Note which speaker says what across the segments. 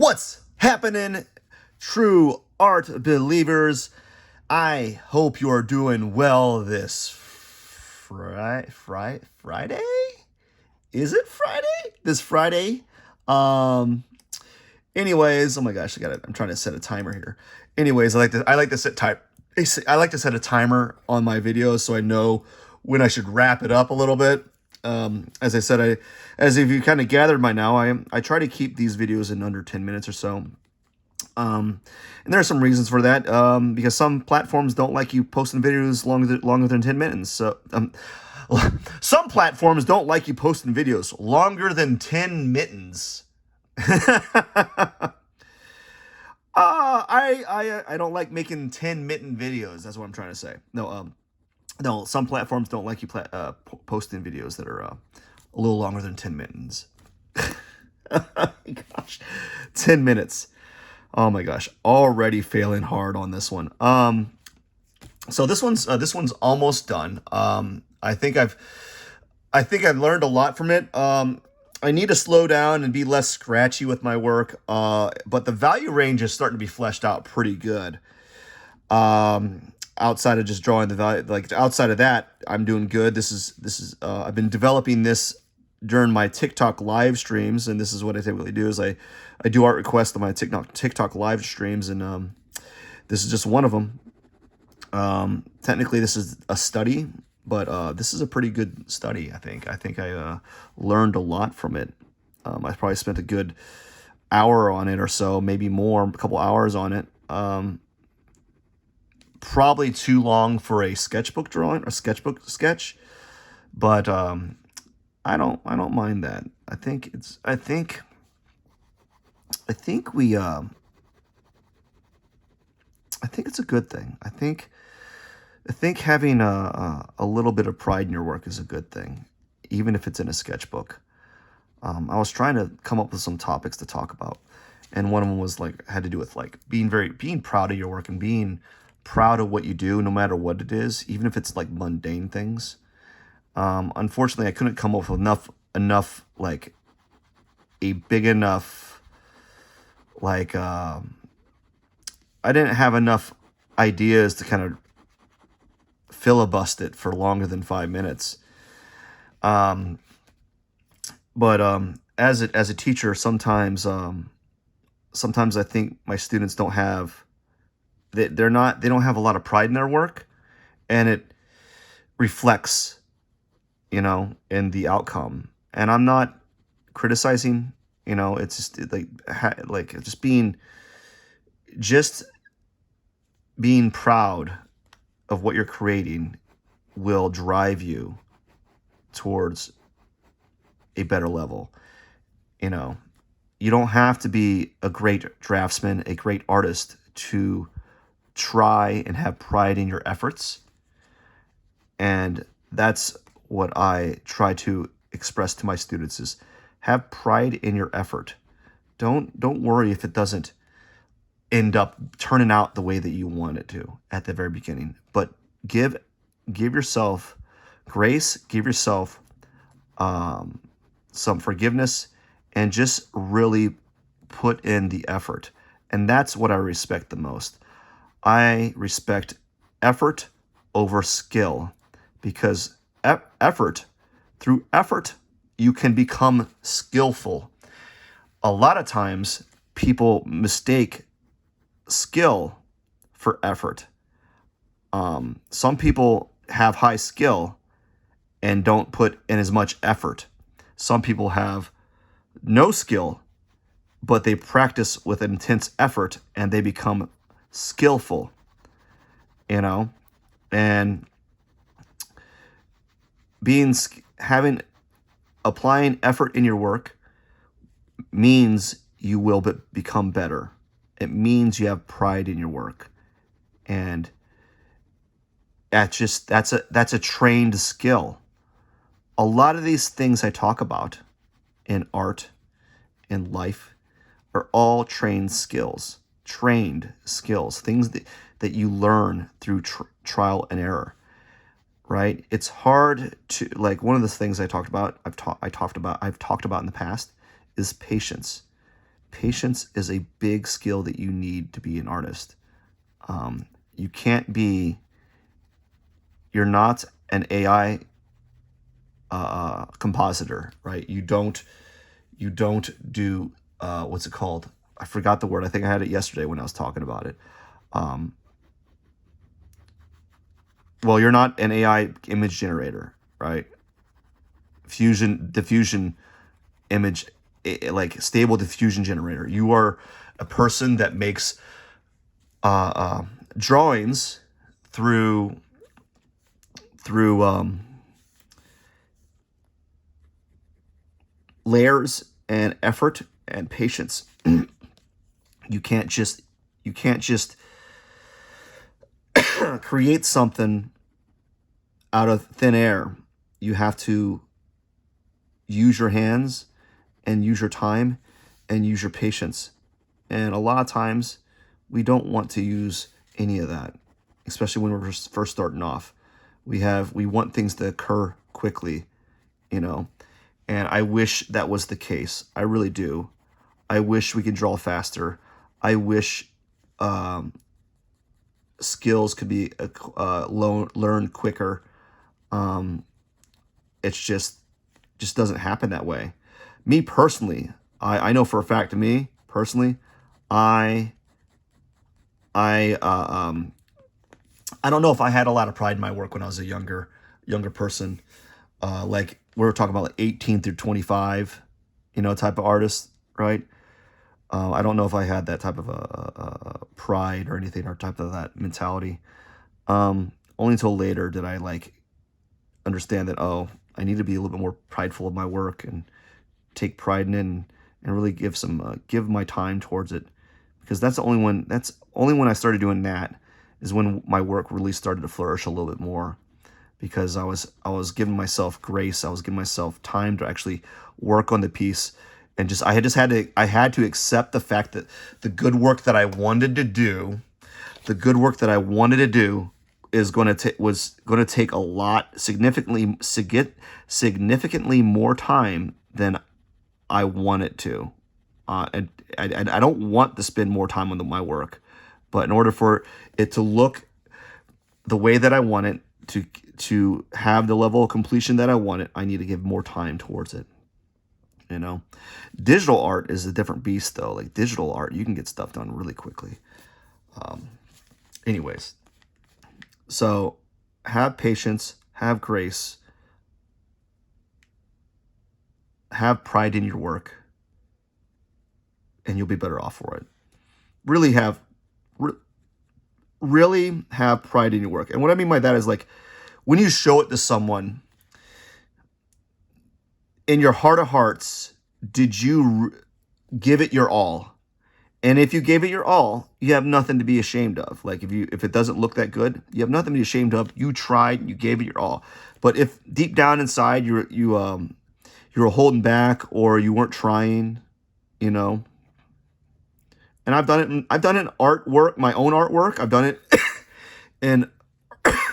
Speaker 1: What's happening, true art believers? I hope you are doing well this Friday? Is it Friday? This Friday? Um. Anyways, oh my gosh, I'm trying to set a timer here. Anyways, I like to set a timer on my videos so I know when I should wrap it up a little bit. As I said, as if you kind of gathered by now, I try to keep these videos in under 10 minutes or so. And there are some reasons for that, because some platforms don't like you posting videos longer than 10 minutes. So, some platforms don't like you posting videos longer than 10 mittens. I don't like making 10 mitten videos. That's what I'm trying to say. No, some platforms don't like you posting videos that are a little longer than 10 mittens. Oh my gosh, 10 minutes. Oh my gosh, already failing hard on this one. So this one's almost done. I think I've learned a lot from it. I need to slow down and be less scratchy with my work. But the value range is starting to be fleshed out pretty good. Outside of just drawing the value, like outside of that, I'm doing good. This is I've been developing this during my TikTok live streams, and this is what I typically do is I do art requests on my TikTok live streams, and this is just one of them. Technically, this is a study, but this is a pretty good study. I think I learned a lot from it. I probably spent a good hour on it or so, maybe more, a couple hours on it. Probably too long for a sketchbook drawing or sketchbook sketch, but I don't mind that. I think it's a good thing. I think having a little bit of pride in your work is a good thing, even if it's in a sketchbook. I was trying to come up with some topics to talk about, and one of them was had to do with being proud of your work and being proud of what you do, no matter what it is, even if it's mundane things. Unfortunately, I couldn't come up with enough a big enough I didn't have enough ideas to kind of filibust it for longer than 5 minutes. But as a teacher, sometimes I think my students don't have they don't have a lot of pride in their work, and it reflects, in the outcome. And I'm not criticizing, it's just being proud of what you're creating will drive you towards a better level. You don't have to be a great draftsman, a great artist to try and have pride in your efforts. And that's what I try to express to my students is have pride in your effort. Don't worry if it doesn't end up turning out the way that you want it to at the very beginning, but give yourself grace, give yourself some forgiveness, and just really put in the effort. And that's what I respect the most. I respect effort over skill, because through effort, you can become skillful. A lot of times people mistake skill for effort. Some people have high skill and don't put in as much effort. Some people have no skill, but they practice with intense effort and they become skillful, and applying effort in your work means you will become better. It means you have pride in your work, and that's a trained skill. A lot of these things I talk about in art, in life, are all trained skills, things that you learn through trial and error, right? It's hard to, one of the things I've talked about in the past is patience. patience is a big skill that you need to be an artist. You can't be, you're not an AI compositor, right? You don't do, what's it called? I forgot the word. I think I had it yesterday when I was talking about it. Well, you're not an AI image generator, right? Diffusion image, like stable diffusion generator. You are a person that makes drawings through layers and effort and patience. You can't just create something out of thin air. You have to use your hands and use your time and use your patience. And a lot of times we don't want to use any of that, especially when we're first starting off. We want things to occur quickly, you know. And I wish that was the case. I really do. I wish we could draw faster. I wish skills could be learned quicker. It's just doesn't happen that way. Me personally, I know for a fact. Me personally, I don't know if I had a lot of pride in my work when I was a younger person. Like we were talking about, like 18 through 25, type of artist, right? I don't know if I had that type of pride or anything, or type of that mentality. Only until later did I like understand that, oh, I need to be a little bit more prideful of my work and take pride in it, and really give my time towards it, because that's only when I started doing that is when my work really started to flourish a little bit more, because I was giving myself grace. I was giving myself time to actually work on the piece, and I had to accept the fact that the good work that I wanted to do, was going to take a lot, significantly more time than I want it to. And I don't want to spend more time on my work, but in order for it to look the way that I want it, to have the level of completion that I want it, I need to give more time towards it. Digital art is a different beast, though. Like digital art, you can get stuff done really quickly. Anyways, so have patience, have grace, have pride in your work, and you'll be better off for it. Really have pride in your work. And what I mean by that is, like, when you show it to someone, in your heart of hearts, did you give it your all? And if you gave it your all, you have nothing to be ashamed of. Like if it doesn't look that good, you have nothing to be ashamed of. You tried, you gave it your all. But if deep down inside you were holding back, or you weren't trying, and I've done it in artwork, my own artwork. I've done it in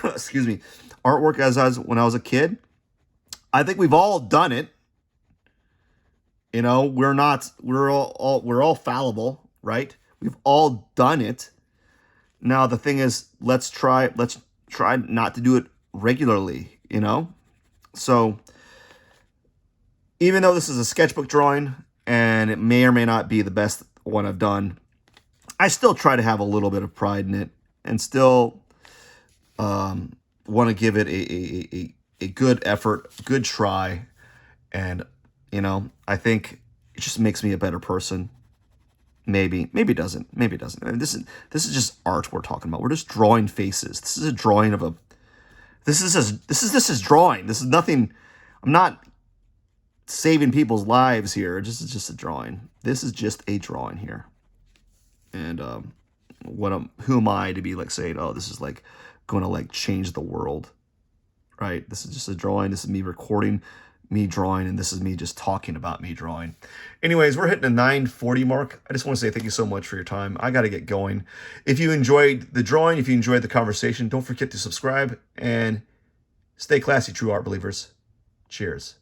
Speaker 1: excuse me, artwork when I was a kid. I think we've all done it. We're all fallible, right? We've all done it. Now the thing is, let's try not to do it regularly, So even though this is a sketchbook drawing and it may or may not be the best one I've done, I still try to have a little bit of pride in it, and still want to give it a good effort, good try. And I think it just makes me a better person. Maybe it doesn't. I mean, this is just art we're talking about. We're just drawing faces. This is a drawing of a. This is drawing. This is nothing. I'm not saving people's lives here. This is just a drawing. This is just a drawing here. And who am I to be like saying, oh, this is like going to like change the world, right? This is just a drawing. This is me recording me drawing, and this is me just talking about me drawing. Anyways, we're hitting a 9:40 mark. I just want to say thank you so much for your time. I got to get going. If you enjoyed the drawing, if you enjoyed the conversation, don't forget to subscribe and stay classy, true art believers. Cheers.